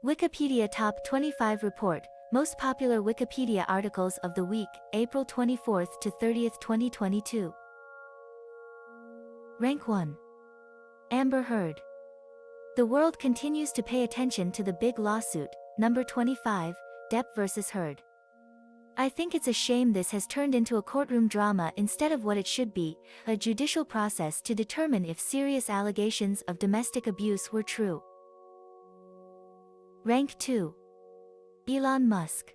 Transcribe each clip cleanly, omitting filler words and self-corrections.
Wikipedia Top 25 Report, Most Popular Wikipedia Articles of the Week, April 24th to 30th, 2022. Rank 1. Amber Heard. The world continues to pay attention to the big lawsuit, number 25, Depp vs. Heard. I think it's a shame this has turned into a courtroom drama instead of what it should be, a judicial process to determine if serious allegations of domestic abuse were true. Rank 2. Elon Musk.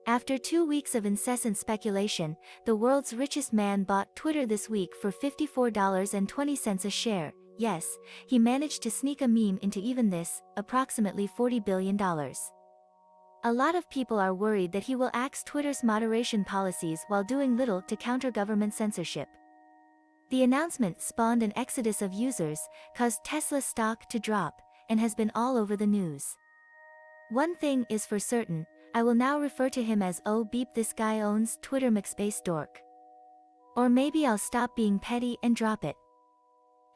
After 2 weeks of incessant speculation, the world's richest man bought Twitter this week for $54.20 a share. Yes, he managed to sneak a meme into even this, approximately $40 billion. A lot of people are worried that he will axe Twitter's moderation policies while doing little to counter government censorship. The announcement spawned an exodus of users, caused Tesla stock to drop, and has been all over the news. One thing is for certain, I will now refer to him as "oh beep this guy owns Twitter McSpace dork." Or maybe I'll stop being petty and drop it.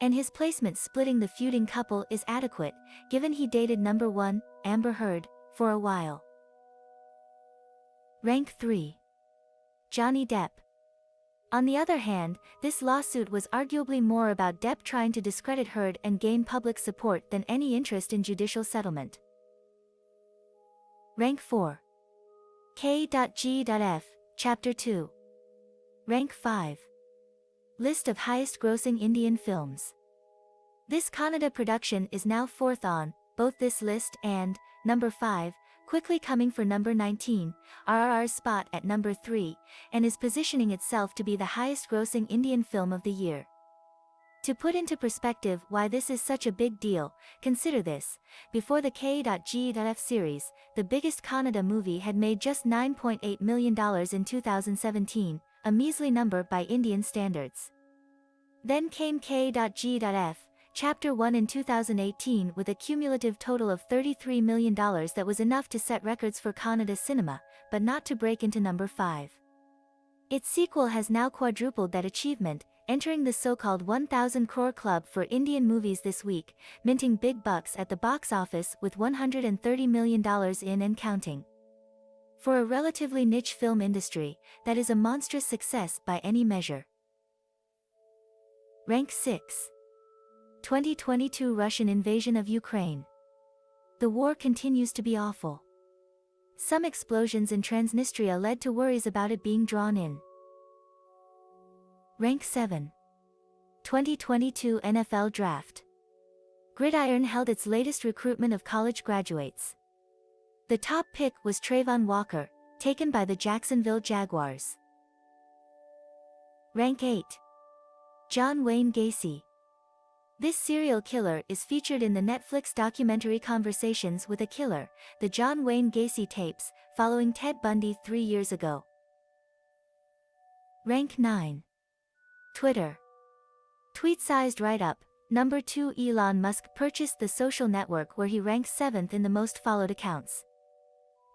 And his placement splitting the feuding couple is adequate, given he dated number 1, Amber Heard, for a while. Rank 3. Johnny Depp. On the other hand, this lawsuit was arguably more about Depp trying to discredit Heard and gain public support than any interest in judicial settlement. Rank 4. K.G.F. Chapter 2. Rank 5. List of highest grossing Indian films. This Kannada production is now 4th on both this list and number 5, quickly coming for number 19, RRR's spot at number 3, and is positioning itself to be the highest grossing Indian film of the year. To put into perspective why this is such a big deal, consider this: before the K.G.F series, the biggest Kannada movie had made just $9.8 million in 2017, a measly number by Indian standards. Then came K.G.F, Chapter 1 in 2018 with a cumulative total of $33 million that was enough to set records for Kannada cinema, but not to break into number 5. Its sequel has now quadrupled that achievement, entering the so-called 1,000 crore club for Indian movies this week, minting big bucks at the box office with $130 million in and counting. For a relatively niche film industry, that is a monstrous success by any measure. Rank 6. 2022 Russian invasion of Ukraine. The war continues to be awful. Some explosions in Transnistria led to worries about it being drawn in. Rank 7. 2022 NFL Draft. Gridiron held its latest recruitment of college graduates. The top pick was Trayvon Walker, taken by the Jacksonville Jaguars. Rank 8. John Wayne Gacy. This serial killer is featured in the Netflix documentary Conversations with a Killer, the John Wayne Gacy tapes, following Ted Bundy 3 years ago. Rank 9. Twitter. Tweet-sized write-up, number 2 Elon Musk purchased the social network where he ranks 7th in the most followed accounts.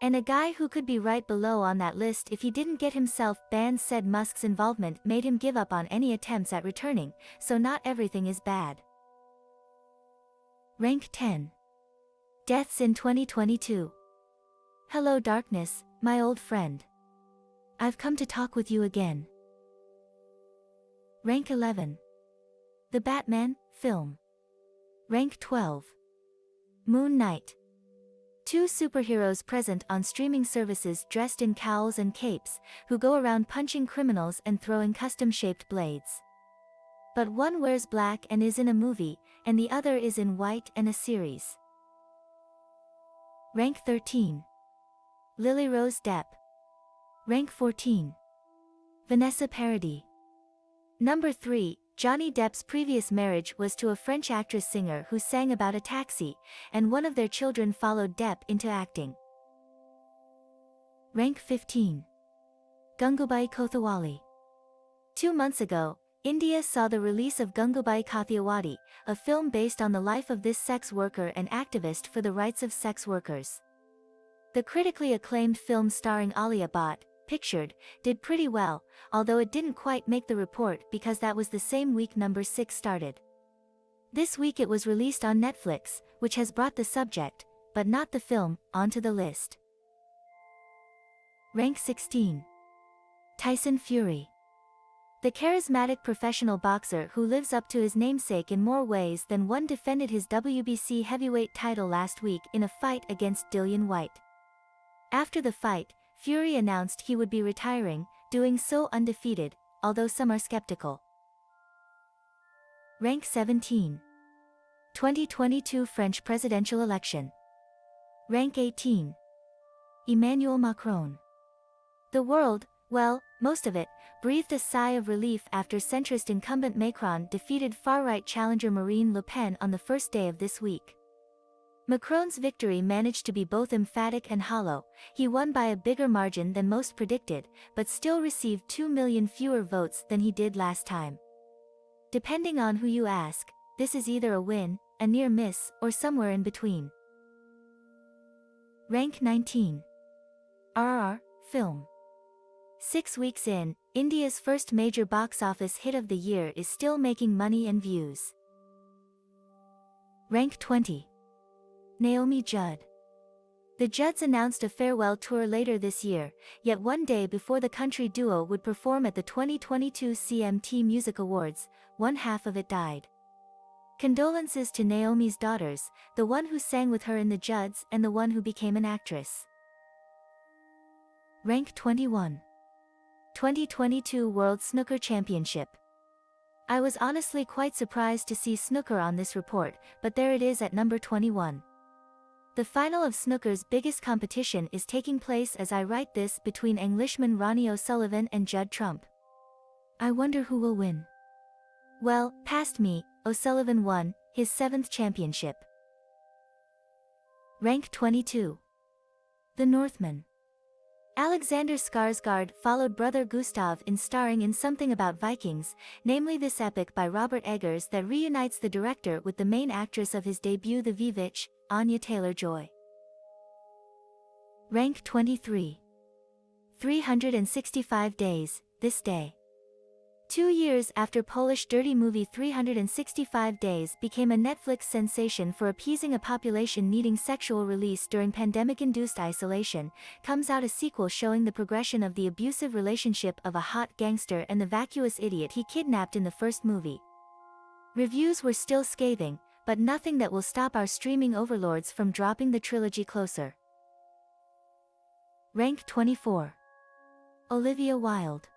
And a guy who could be right below on that list if he didn't get himself banned said Musk's involvement made him give up on any attempts at returning, so not everything is bad. Rank 10. Deaths in 2022. Hello darkness, my old friend. I've come to talk with you again. Rank 11. The Batman film. Rank 12. Moon Knight. 2 superheroes present on streaming services dressed in cowls and capes, who go around punching criminals and throwing custom-shaped blades. But one wears black and is in a movie, and the other is in white and a series. Rank 13. Lily Rose Depp. Rank 14. Vanessa Paradis. Number 3, Johnny Depp's previous marriage was to a French actress-singer who sang about a taxi, and one of their children followed Depp into acting. Rank 15. Gangubai Kothawali. 2 months ago, India saw the release of Gangubai Kathiawadi, a film based on the life of this sex worker and activist for the rights of sex workers. The critically acclaimed film starring Alia Bhatt, pictured, did pretty well, although it didn't quite make the report because that was the same week number 6 started. This week it was released on Netflix, which has brought the subject, but not the film, onto the list. Rank 16. Tyson Fury. The charismatic professional boxer who lives up to his namesake in more ways than one defended his WBC heavyweight title last week in a fight against Dillian Whyte. After the fight, Fury announced he would be retiring, doing so undefeated, although some are skeptical. Rank 17. 2022 French presidential election. Rank 18. Emmanuel Macron. The world, well, most of it, breathed a sigh of relief after centrist incumbent Macron defeated far-right challenger Marine Le Pen on the first day of this week. Macron's victory managed to be both emphatic and hollow. He won by a bigger margin than most predicted, but still received 2 million fewer votes than he did last time. Depending on who you ask, this is either a win, a near miss, or somewhere in between. Rank 19. RRR, film. 6 weeks in, India's first major box office hit of the year is still making money and views. Rank 20. Naomi Judd. The Judds announced a farewell tour later this year, yet one day before the country duo would perform at the 2022 CMT Music Awards, one half of it died. Condolences to Naomi's daughters, the one who sang with her in the Judds and the one who became an actress. Rank 21. 2022 World Snooker Championship. I was honestly quite surprised to see snooker on this report, but there it is at number 21. The final of snooker's biggest competition is taking place as I write this between Englishman Ronnie O'Sullivan and Judd Trump. I wonder who will win. Well, past me, O'Sullivan won his 7th championship. Rank 22. The Northman. Alexander Skarsgård followed brother Gustav in starring in something about Vikings, namely this epic by Robert Eggers that reunites the director with the main actress of his debut The Vivitch, Anya Taylor-Joy. Rank 23. 365 Days, This Day. 2 years after Polish dirty movie 365 Days became a Netflix sensation for appeasing a population needing sexual release during pandemic-induced isolation, comes out a sequel showing the progression of the abusive relationship of a hot gangster and the vacuous idiot he kidnapped in the first movie. Reviews were still scathing, but nothing that will stop our streaming overlords from dropping the trilogy closer. Rank 24. Olivia Wilde.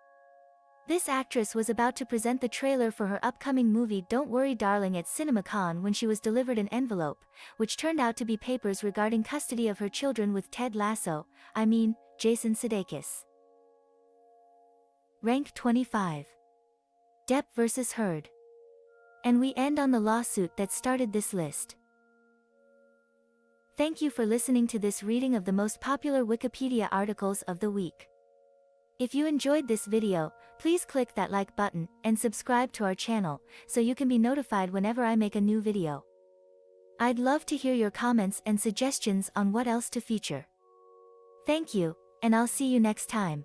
This actress was about to present the trailer for her upcoming movie Don't Worry Darling at CinemaCon when she was delivered an envelope, which turned out to be papers regarding custody of her children with Ted Lasso, Jason Sudeikis. Rank 25. Depp vs. Heard. And we end on the lawsuit that started this list. Thank you for listening to this reading of the most popular Wikipedia articles of the week. If you enjoyed this video, please click that like button and subscribe to our channel so you can be notified whenever I make a new video. I'd love to hear your comments and suggestions on what else to feature. Thank you, and I'll see you next time.